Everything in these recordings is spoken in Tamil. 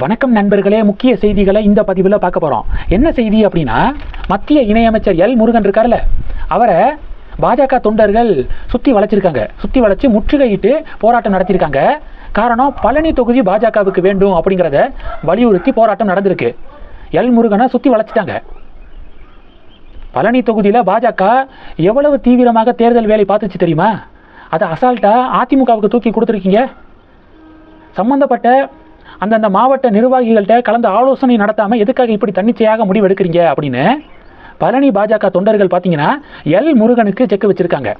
வணக்கம் நண்பர்களே, முக்கிய செய்திகளை இந்த பதிவில் பார்க்க போகிறோம். என்ன செய்தி அப்படின்னா, மத்திய இணையமைச்சர் எல் முருகன் இருக்கார்ல, அவரை பாஜக தொண்டர்கள் சுற்றி வளைச்சு முற்றுகையிட்டு போராட்டம் நடத்தியிருக்காங்க. காரணம், பழனி தொகுதி பாஜகவுக்கு வேண்டும் அப்படிங்கிறத வலியுறுத்தி போராட்டம் நடந்திருக்கு. எல் முருகனை சுற்றி வளைச்சிட்டாங்க. பழனி தொகுதியில் பாஜக எவ்வளவு தீவிரமாக தேர்தல் வேலை பார்த்துச்சு தெரியுமா? அதை அசால்ட்டாக அதிமுகவுக்கு தூக்கி கொடுத்துருக்கீங்க. சம்பந்தப்பட்ட அந்தந்த மாவட்ட நிர்வாகிகள்கிட்ட கலந்து ஆலோசனை நடத்தாமல் எதுக்காக இப்படி தன்னிச்சையாக முடிவு எடுக்கிறீங்க அப்படின்னு பழனி பாஜக தொண்டர்கள் பார்த்தீங்கன்னா எல் முருகனுக்கு செக் வச்சிருக்காங்க.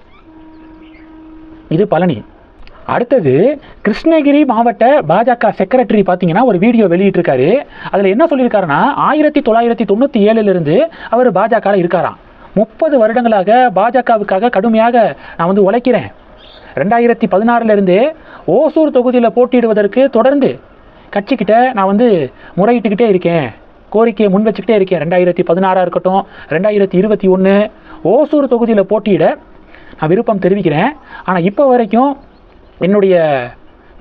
இது பழனி. அடுத்தது கிருஷ்ணகிரி மாவட்ட பாஜக செக்ரட்டரி பார்த்தீங்கன்னா ஒரு வீடியோ வெளியிட்டிருக்காரு. அதில் என்ன சொல்லியிருக்காருன்னா, 1997 அவர் பாஜகவில் இருக்காராம். 30 வருடங்களாக பாஜகவுக்காக கடுமையாக நான் உழைக்கிறேன். 2016 ஓசூர் தொகுதியில் போட்டியிடுவதற்கு தொடர்ந்து கட்சிக்கிட்ட நான் முறையிட்டுக்கிட்டே இருக்கேன், கோரிக்கையை முன் வச்சுக்கிட்டே இருக்கேன். 2016 இருக்கட்டும், 2021 ஓசூர் தொகுதியில் போட்டியிட நான் விருப்பம் தெரிவிக்கிறேன். ஆனால் இப்போ வரைக்கும் என்னுடைய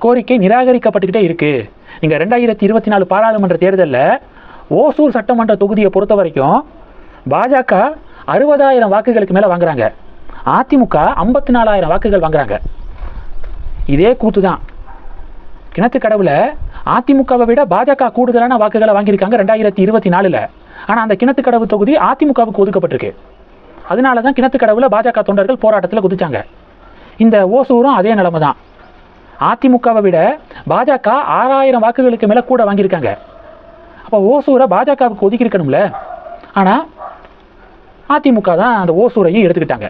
கோரிக்கை நிராகரிக்கப்பட்டுக்கிட்டே இருக்குது. நீங்கள் 2024 பாராளுமன்ற தேர்தலில் ஓசூர் சட்டமன்ற தொகுதியை பொறுத்த வரைக்கும் பாஜக 60,000 வாக்குகளுக்கு மேலே வாங்குறாங்க, அதிமுக 54,000 வாக்குகள் வாங்குறாங்க. இதே கூத்து தான். கிணத்துக்கடவில் அதிமுகவை விட பாஜக கூடுதலான வாக்குகளை வாங்கியிருக்காங்க 2024. ஆனால் அந்த கிணத்துக்கடவு தொகுதி அதிமுகவுக்கு ஒதுக்கப்பட்டிருக்கு. அதனால தான் கிணத்துக்கடவில் பாஜக தொண்டர்கள் போராட்டத்தில் குதிச்சாங்க. இந்த ஓசூரும் அதே நிலைமை தான். அதிமுகவை விட பாஜக 6,000 வாக்குகளுக்கு மேலே கூட வாங்கியிருக்காங்க. அப்போ ஓசூரை பாஜகவுக்கு ஒதுக்கியிருக்கணும்ல. ஆனால் அதிமுக தான் அந்த ஓசூரையும் எடுத்துக்கிட்டாங்க.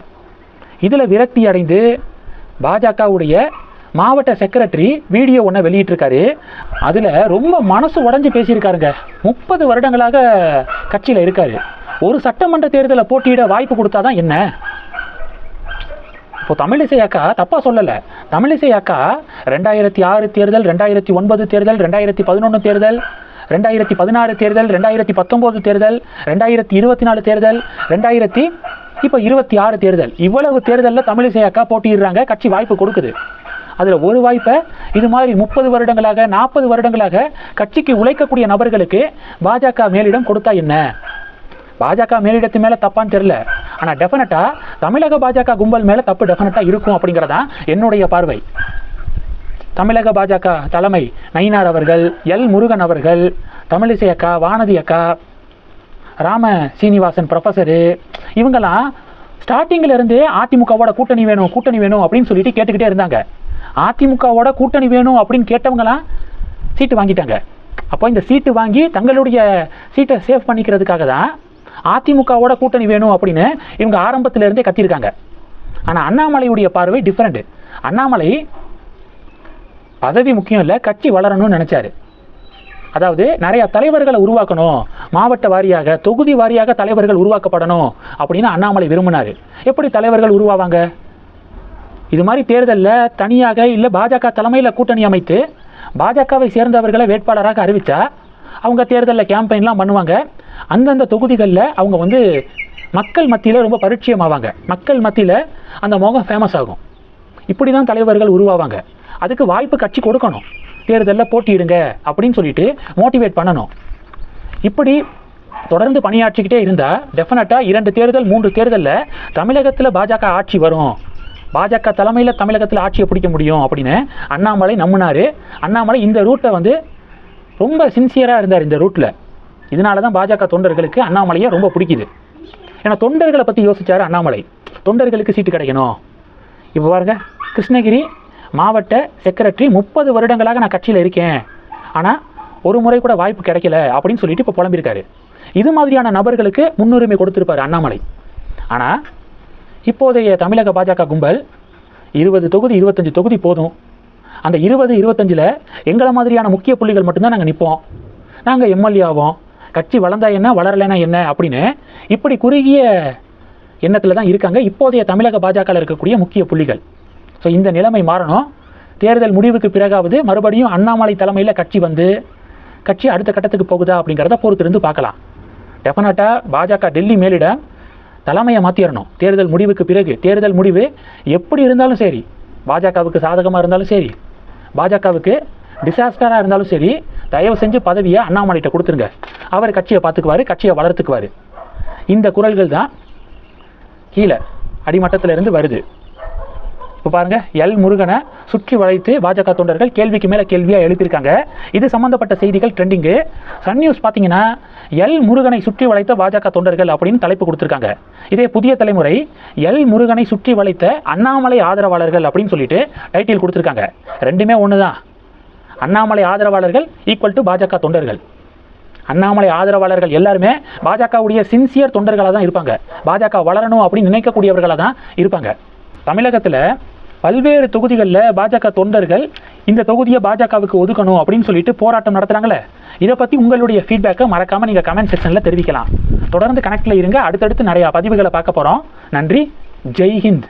இதில் விரக்தி அடைந்து பாஜகவுடைய மாவட்ட செக்ரட்டரி வீடியோ ஒன்று வெளியிட்டிருக்காரு. அதில் ரொம்ப மனசு உடஞ்சி பேசியிருக்காருங்க. 30 வருடங்களாக கட்சியில் இருக்காரு. ஒரு சட்டமன்ற தேர்தலை போட்டியிட வாய்ப்பு கொடுத்தாதான் என்ன? இப்போ தமிழிசை அக்கா தப்பாக சொல்லலை. தமிழிசை அக்கா 2006 தேர்தல், 2009 தேர்தல், 2011 தேர்தல், 2016 தேர்தல், 2019 தேர்தல், 2024 தேர்தல், இப்போ 26 தேர்தல், இவ்வளவு தேர்தலில் தமிழிசை அக்கா போட்டியிடுறாங்க. கட்சி வாய்ப்பு கொடுக்குது. அதில் ஒரு வாய்ப்பை இது மாதிரி 30 வருடங்களாக 40 வருடங்களாக கட்சிக்கு உழைக்கக்கூடிய நபர்களுக்கு பாஜக மேலிடம் கொடுத்தா என்ன? பாஜக மேலிடத்து மேலே தப்பான்னு தெரியல. ஆனால் டெஃபினட்டாக தமிழக பாஜக கும்பல் மேலே தப்பு டெஃபினட்டாக இருக்கும் அப்படிங்கிறதான் என்னுடைய பார்வை. தமிழக பாஜக தலைமை நயினார் அவர்கள், எல் முருகன் அவர்கள், தமிழிசை அக்கா, வானதி அக்கா, ராம சீனிவாசன் ப்ரொஃபஸரு, இவங்கெல்லாம் ஸ்டார்டிங்கில் இருந்தே அதிமுகவோட கூட்டணி வேணும் அப்படின்னு சொல்லிட்டு கேட்டுக்கிட்டே இருந்தாங்க. அதிமுகவோட கூட்டணி வேணும் அப்படின்னு கேட்டவங்களாம் சீட்டு வாங்கிட்டாங்க. அப்போ இந்த சீட்டு வாங்கி தங்களுடைய சீட்டை சேவ் பண்ணிக்கிறதுக்காக தான் அதிமுகவோட கூட்டணி வேணும் அப்படின்னு இவங்க ஆரம்பத்திலிருந்தே கத்திருக்காங்க. ஆனால் அண்ணாமலையுடைய பார்வை டிஃப்ரெண்ட். அண்ணாமலை பதவி முக்கியம் இல்லை, கட்சி வளரணும்னு நினைச்சாரு. அதாவது நிறைய தலைவர்களை உருவாக்கணும், மாவட்ட வாரியாக தொகுதி வாரியாக தலைவர்கள் உருவாக்கப்படணும் அப்படின்னு அண்ணாமலை விரும்பினார். எப்படி தலைவர்கள் உருவாவாங்க? இது மாதிரி தேர்தலில் தனியாக இல்லை பாஜக தலைமையில் கூட்டணி அமைத்து பாஜகவை சேர்ந்தவர்களை வேட்பாளராக அறிவித்தா அவங்க தேர்தலில் கேம்பெயின்லாம் பண்ணுவாங்க. அந்தந்த தொகுதிகளில் அவங்க மக்கள் மத்தியில் ரொம்ப பரிச்சயமாவாங்க. மக்கள் மத்தியில் அந்த முகம் ஃபேமஸ் ஆகும். இப்படி தான் தலைவர்கள் உருவாவாங்க. அதுக்கு வாய்ப்பு கட்சி கொடுக்கணும். தேர்தலில் போட்டியிடுங்க அப்படின்னு சொல்லிட்டு மோட்டிவேட் பண்ணணும். இப்படி தொடர்ந்து பணியாற்றிக்கிட்டே இருந்தால் டெஃபினட்டாக 2 தேர்தல் 3 தேர்தலில் தமிழகத்தில் பாஜக ஆட்சி வரும், பாஜக தலைமையில் தமிழகத்தில் ஆட்சியை பிடிக்க முடியும் அப்படின்னு அண்ணாமலை நம்பினார். அண்ணாமலை இந்த ரூட்டை ரொம்ப சின்சியராக இருந்தார் இந்த ரூட்டில். இதனால தான் பாஜக தொண்டர்களுக்கு அண்ணாமலையை ரொம்ப பிடிக்குது. ஏன்னா தொண்டர்களை பற்றி யோசிச்சார் அண்ணாமலை. தொண்டர்களுக்கு சீட்டு கிடைக்கணும். இப்போ பாருங்க, கிருஷ்ணகிரி மாவட்ட செக்ரட்டரி 30 வருடங்களாக நான் கட்சியில் இருக்கேன், ஆனால் ஒரு முறை கூட வாய்ப்பு கிடைக்கல அப்படின்னு சொல்லிட்டு இப்போ புலம்பியிருக்காரு. இது மாதிரியான நபர்களுக்கு முன்னுரிமை கொடுத்துருப்பார் அண்ணாமலை. ஆனால் இப்போதைய தமிழக பாஜக கும்பல் 20 தொகுதி 25 தொகுதி போதும், அந்த 20-25 எங்களை மாதிரியான முக்கிய புள்ளிகள் மட்டும்தான் நாங்கள் நிற்போம், நாங்கள் எம்எல்ஏ ஆவோம், கட்சி வளர்ந்தா என்ன வளரலைன்னா என்ன அப்படின்னு இப்படி குறுகிய எண்ணத்தில் தான் இருக்காங்க இப்போதைய தமிழக பாஜகவில் இருக்கக்கூடிய முக்கிய புள்ளிகள். ஸோ இந்த நிலைமை மாறணும். தேர்தல் முடிவுக்கு பிறகாவது மறுபடியும் அண்ணாமலை தலைமையில் கட்சி அடுத்த கட்டத்துக்கு போகுதா அப்படிங்கிறத பொறுத்திருந்து பார்க்கலாம். டெஃபினட்டாக பாஜக டெல்லி மேலிடம் தலைமையை மாற்றிடணும். தேர்தல் முடிவுக்கு பிறகு தேர்தல் முடிவு எப்படி இருந்தாலும் சரி, பாஜகவுக்கு சாதகமாக இருந்தாலும் சரி, பாஜகவுக்கு டிசாஸ்டராக இருந்தாலும் சரி, தயவு செஞ்சு பதவியை அண்ணாமலைகிட்ட கொடுத்துருங்க. அவர் கட்சியை பார்த்துக்குவார், கட்சியை வளர்த்துக்குவார். இந்த குரல்கள் தான் கீழே அடிமட்டத்திலிருந்து வருது. இப்போ பாருங்க, எல் முருகனை சுற்றி வளைத்து பாஜக தொண்டர்கள் கேள்விக்கு மேலே கேள்வியாக எழுப்பியிருக்காங்க. இது சம்பந்தப்பட்ட செய்திகள் ட்ரெண்டிங்கு. சன் நியூஸ் பார்த்தீங்கன்னா எல் முருகனை சுற்றி வளைத்த பாஜக தொண்டர்கள் அப்படின்னு தலைப்பு கொடுத்துருக்காங்க. இதே புதிய தலைமுறை எல் முருகனை சுற்றி வளைத்த அண்ணாமலை ஆதரவாளர்கள் அப்படின்னு சொல்லிட்டு டைட்டில் கொடுத்துருக்காங்க. ரெண்டுமே ஒன்று தான். அண்ணாமலை ஆதரவாளர்கள் ஈக்குவல் டு பாஜக தொண்டர்கள். அண்ணாமலை ஆதரவாளர்கள் எல்லாருமே பாஜகவுடைய சின்சியர் தொண்டர்களாக தான் இருப்பாங்க. பாஜக வளரணும் அப்படின்னு நினைக்கக்கூடியவர்களாக தான் இருப்பாங்க. தமிழகத்தில் பல்வேறு தொகுதிகளில் பாஜக தொண்டர்கள் இந்த தொகுதியை பாஜகவுக்கு ஒதுக்கணும் அப்படின்னு சொல்லிட்டு போராட்டம் நடத்துகிறாங்களே, இதை பற்றி உங்களுடைய ஃபீட்பேக்கை மறக்காமல் நீங்கள் கமெண்ட் செக்ஷனில் தெரிவிக்கலாம். தொடர்ந்து கனெக்டில் இருங்க. அடுத்தடுத்து நிறையா பதிவுகளை பார்க்க போகிறோம். நன்றி. ஜெய் ஹிந்த்.